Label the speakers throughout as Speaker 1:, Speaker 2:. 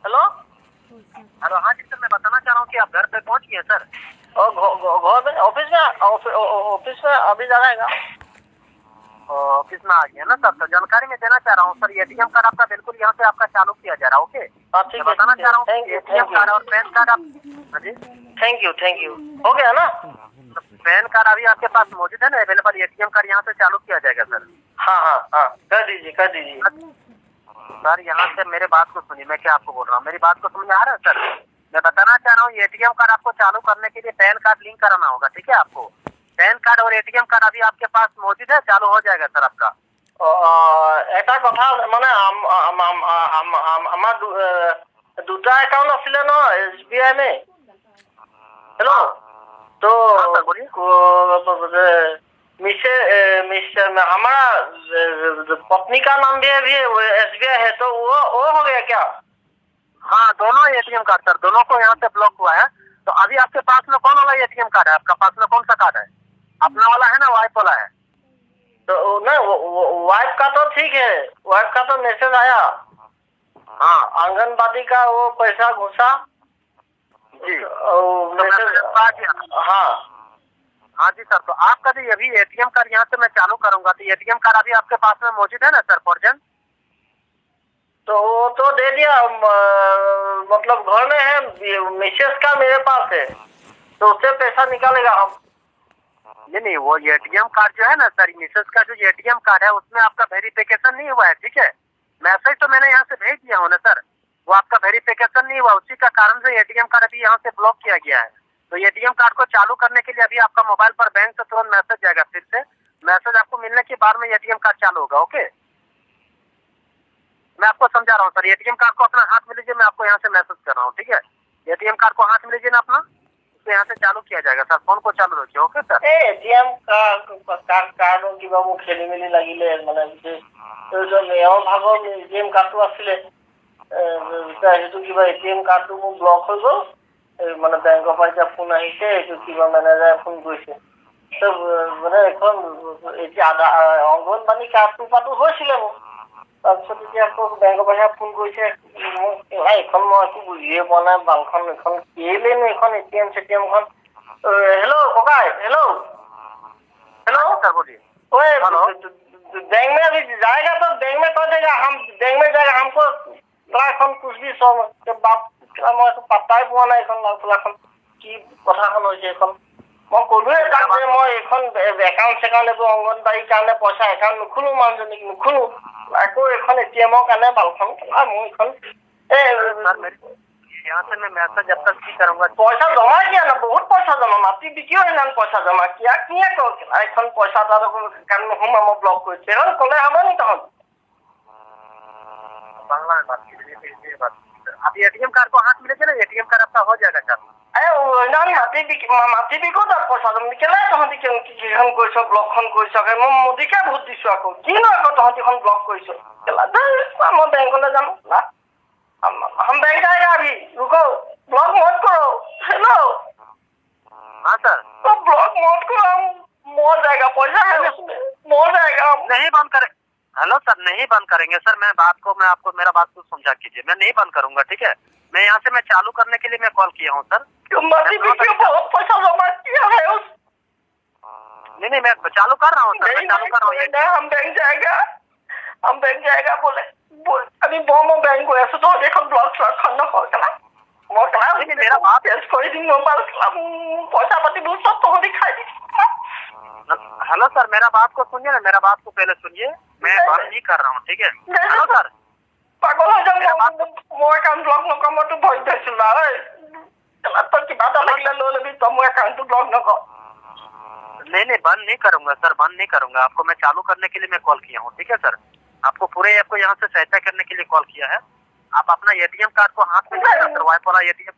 Speaker 1: Hello.
Speaker 2: Hello, हाँ जी sir, मैं बताना चाह रहा हूँ कि आप घर पे पहुँच गए सर।
Speaker 1: और घर में ऑफिस में अभी जा रहेगा।
Speaker 2: ऑफिस में आ गया ना सर। तो जानकारी मैं देना चाह रहा हूँ सर, एटीएम कार्ड आपका बिल्कुल यहाँ से आपका चालू किया जा रहा है। ओके,
Speaker 1: हाँ
Speaker 2: मैं
Speaker 1: ठीक है,
Speaker 2: बताना चाह रहा हूँ
Speaker 1: थैंक
Speaker 2: कि
Speaker 1: यू
Speaker 2: एटीएम कार्ड और पैन कार्ड आप, हाँ जी,
Speaker 1: थैंक यू हो गया ना।
Speaker 2: पैन कार्ड अभी आपके पास मौजूद है ना अवेलेबल? एटीएम कार्ड यहाँ से चालू किया जाएगा सर।
Speaker 1: हाँ कर दीजिए।
Speaker 2: सर यहाँ से मेरे बात को सुनिए, मैं क्या आपको बोल रहा हूँ, मेरी बात को समझ आ रहा है सर? मैं बताना चाह रहा हूँ एटीएम कार्ड आपको चालू करने के लिए पैन कार्ड लिंक कराना होगा, ठीक है? आपको पैन कार्ड और एटीएम कार्ड अभी आपके पास मौजूद है, चालू हो जाएगा सर आपका।
Speaker 1: এটা কথা মানে আমার দুটা একাউন্ট আছিলে ন SBI में। हेलो, तो
Speaker 2: हाँ सर बोलिए।
Speaker 1: हमारा पत्नी का नाम भी SBI है, तो वो हो गया क्या?
Speaker 2: हाँ, दोनों एटीएम कार्ड सर, दोनों को यहाँ से ब्लॉक हुआ है। तो अभी आपके पास में कौन वाला एटीएम कार्ड है? आपका पास में कौन सा कार्ड है? अपना वाला है ना वाइफ वाला है?
Speaker 1: तो ना वाइफ का तो ठीक है, वाइफ का तो मैसेज आया।
Speaker 2: हाँ,
Speaker 1: आंगनबाड़ी का वो पैसा घुसा
Speaker 2: जी,
Speaker 1: मैसेज
Speaker 2: आ गया।
Speaker 1: हाँ।
Speaker 2: हाँ जी सर, तो आपका जो अभी एटीएम कार्ड यहाँ से मैं चालू करूंगा, तो एटीएम कार्ड अभी आपके पास में मौजूद है ना सर फॉर्जन?
Speaker 1: तो वो तो दे दिया, मतलब घर में है, मिसेस का मेरे पास है, तो उससे पैसा निकालेगा हम।
Speaker 2: नहीं, वो एटीएम कार्ड जो है ना सर, मिसेस का जो एटीएम कार्ड है उसमें आपका वेरिफिकेशन नहीं हुआ है, ठीक है? मैसेज तो मैंने यहाँ से भेज दिया हूँ ना सर, वो आपका वेरिफिकेशन नहीं हुआ, उसी का कारण से एटीएम कार्ड अभी यहाँ से ब्लॉक किया गया है। तो एटीएम कार्ड को चालू करने के लिए अभी आपका मोबाइल पर बैंक से तुरंत मैसेज जाएगा, फिर से मैसेज आपको मिलने के बाद में एटीएम कार्ड चालू होगा। ओके, मैं आपको समझा रहा हूँ सर। एटीएम कार्ड को अपना हाथ में लीजिए, मैं आपको यहाँ से मैसेज कर रहा हूँ, ठीक है? एटीएम कार्ड को हाथ में लीजिए ना अपना, तो यहाँ से चालू किया जाएगा सर। फोन को चालू रखिए। Okay sir.
Speaker 1: एटीएम कार्ड কিবা মোক খেলি মেলি লাগিলে মানে এওঁ ভাগৰ এটিএম কাৰ্ডটো আছিলে, সেইটো কিবা এটিএম কাৰ্ডটো মোৰ ব্লক হৈ গ'ল। মানে বেংকৰ পৰা এতিয়া ফোন আহিছে, এইটো কিবা মেনেজাৰে ফোন কৰিছে। মানে এখন এতিয়া অংগনবাড়ী কাৰ্ডটো পৰাটো হৈছিলে মোৰ, তাৰপিছত এতিয়া আকৌ বেংকৰ পৰা ফোন কৰিছে মোক, এইখন মই একো বুজিয়ে পোৱা নাই, বালখন এইখন কেলেনো এইখন এটিএম চেটিএমখন। हेलो ककाई, हेलो
Speaker 2: सर बोलिए।
Speaker 1: ओए
Speaker 2: हेलो,
Speaker 1: बैंक में अभी जाएगा तो बैंक में कह देगा, हम बैंक में जाएगा हमको এখন कुछ भी सब बाप मैं तो पत्ताई পোৱা নাই এখন লাখন কি কথাখন হৈছে। এখন মই ক'লোৱে তাক যে মই এখন একাউণ্ট চেকাউণ্ট এইবোৰ অংগনবাড়ীৰ কাৰণে পইচা একাউণ্ট নুখোলো, মানুহজনীক নুখোলো, আকৌ এখন এটিএমৰ কাৰণে বালখন মোৰ এখন
Speaker 2: यहाँ से मैं मैसेज जब तक नहीं करूंगा।
Speaker 1: पैसा जमा किया ना, बहुत पैसा जमा, माटी बिकियो है ना, पैसा जमा किया किए तो এখন पैसा তার কারণ हम हम ब्लॉक করছে, এখন কলে হবে নি তখন?
Speaker 2: बांग्ला में बात कीजिए। अभी एटीएम कार्ड को हाथ में लीजिए ना, एटीएम कार्ड आपका हो जाएगा सर।
Speaker 1: না মাটি বিকো তার পইচা জমা কেলে তহঁতি কিখন কৰিছ, ব্লকখন কৰিছ, মই মোদীকে ভোট দিছো, আকৌ কিনো আকৌ তহঁতিখন ব্লক কৰিছ কেলা দে। মই বেংকলৈ যাম না, हम बैंक जाएगा अभी, रुको, ब्लॉक मत करो। हेलो,
Speaker 2: हाँ सर,
Speaker 1: तो ब्लॉक मत करो, हम मर जाएगा, पैसा है उसमें, मर जाएगा।
Speaker 2: नहीं बंद करें। हेलो सर, नहीं बंद करेंगे सर। मैं आपको मेरा बात को समझा कीजिए, मैं नहीं बंद करूंगा, ठीक है? मैं यहाँ से मैं चालू करने के लिए मैं कॉल किया हूँ सर।
Speaker 1: बहुत पैसा जमा किया है उस।
Speaker 2: नहीं, मैं चालू कर रहा हूँ सर, मैं चालू कर रहा हूँ।
Speaker 1: हम बैंक जाएगा बोले अभी बम बैंक को ऐसे तो देखो ब्लॉक खंड हो गया मैं
Speaker 2: मेरा बात
Speaker 1: कोई दिन मोबाइल पैसा पाती बहुत सब तो दिखाई दी।
Speaker 2: हेलो सर, मेरा बात को सुनिए ना, मेरा बात को पहले सुनिए, मैं बात नहीं कर रहा हूँ, ठीक है? हेलो सर,
Speaker 1: पागल हो जाऊंगा, मोर अकाउंट ब्लॉक न कर, तो भय देছিল না तो किबा ता लगला लो लेबी तो मोर अकाउंट ब्लॉक न कर।
Speaker 2: नहीं, बंद नहीं करूंगा सर, बंद नहीं करूंगा। आपको मैं चालू करने के लिए मैं कॉल किया हूँ, ठीक है सर? आपको पूरे आपको यहाँ से सहायता करने के लिए कॉल किया है। आप अपना एटीएम कार्ड को हाथ में लीजिए सर, वाइफ वाला एटीएम।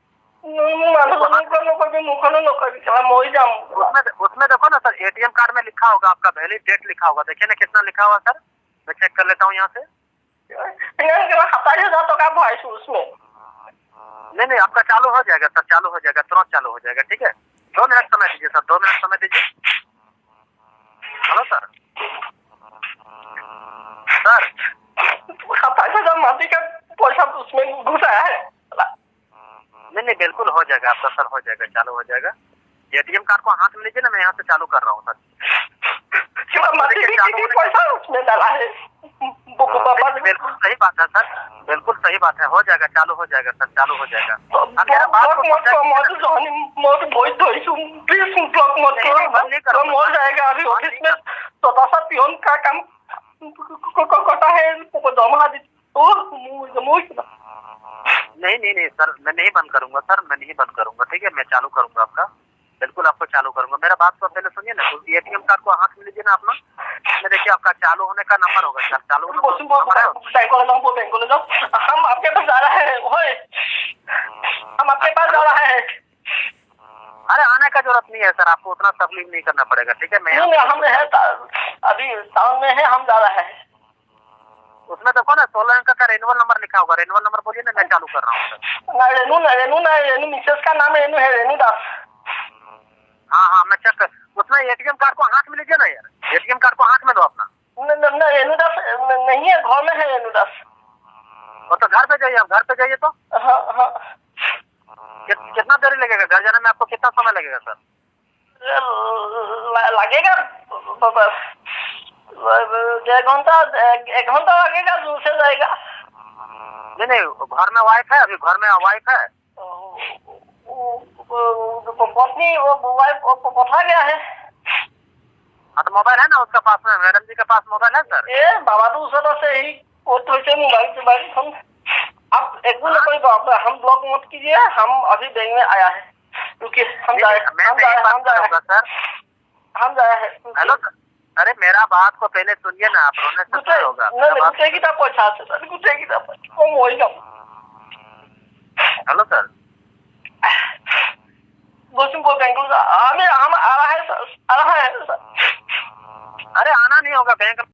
Speaker 2: उसमें देखो ना सर, एटीएम कार्ड में लिखा होगा आपका वैलिड डेट लिखा होगा, देखिए ना कितना लिखा हुआ सर, मैं चेक कर लेता हूँ यहाँ से।
Speaker 1: 27,000 टका भराइছো उसमें।
Speaker 2: नहीं, आपका चालू हो जाएगा सर, चालू हो जाएगा, तुरंत चालू हो जाएगा, ठीक है? 2 मिनट समय दीजिए सर, 2 मिनट समय दीजिए। हेलो सर, सर
Speaker 1: 27,000 माटी का पैसा उसमें घुसा है।
Speaker 2: बिल्कुल हो जाएगा आपका सर, हो जाएगा, चालू हो जाएगा। एटीएम कार्ड को हाथ में लीजिए ना, मैं यहाँ से चालू कर रहा हूँ सर।
Speaker 1: पैसा उसमें डाला है।
Speaker 2: बिल्कुल सही बात है सर, बिल्कुल सही बात है, हो जाएगा, चालू हो जाएगा सर, चालू हो जाएगा। अब मेरा बात को
Speaker 1: मर जाएगा। अभी ऑफिस में छोटा सा पियोन का काम करता है, दमा
Speaker 2: नहीं नहीं नहीं सर, मैं नहीं बंद करूंगा सर, मैं नहीं बंद करूंगा, ठीक है, मैं चालू करूंगा आपका, बिल्कुल आपको चालू करूंगा। मेरा बात को पहले सुनिए ना, तो एटीएम कार्ड को हाथ में लीजिए ना अपना, मैं देखिए आपका चालू होने का नंबर होगा सर, चालू
Speaker 1: बैंक ले जाओ। हम आपके पास जा रहे हैं, हम आपके पास जा रहे हैं।
Speaker 2: अरे आने का जरूरत नहीं है सर, आपको उतना तकलीफ नहीं करना पड़ेगा, ठीक है। मैं
Speaker 1: हम है अभी टाउन में है, हम जा रहे हैं।
Speaker 2: उसमें देखो ना 16 अंक का रेनुअल नंबर लिखा होगा, रेनुअल नंबर बोलिए ना, मैं चालू कर रहा हूँ।
Speaker 1: रेनू मिसेस का नाम रेनू है, रेनू दास।
Speaker 2: हाँ हाँ, मैं चेक उसमें एटीएम कार्ड को हाथ में लीजिए ना यार, एटीएम कार्ड को हाथ में लो अपना।
Speaker 1: रेनू दास नहीं है, घर में है रेनू दास।
Speaker 2: वो तो घर पे जाइए, आप घर पे जाइए तो।
Speaker 1: हाँ हाँ।
Speaker 2: कितना देरी लगेगा घर जाने में, आपको कितना समय लगेगा सर?
Speaker 1: लगेगा 1 घंटा लगेगा, दूर से जाएगा।
Speaker 2: नहीं नहीं, घर में वाइफ है, अभी घर में वाइफ है।
Speaker 1: पत्नी वो वाइफ पथा गया है।
Speaker 2: हाँ तो मोबाइल है ना उसका पास में, मैडम जी के पास मोबाइल है सर?
Speaker 1: ए बाबा तो उस से ही वो तो मोबाइल फोन। आप एक कोई बात, हम ब्लॉक मत कीजिए, हम अभी बैंक में आया है, क्योंकि हम जाए हैं।
Speaker 2: हेलो सर, अरे मेरा बात को पहले सुनिए ना, आप रोने से होगा। हेलो सर,
Speaker 1: हम आ रहा है सर।
Speaker 2: अरे आना नहीं होगा बैंक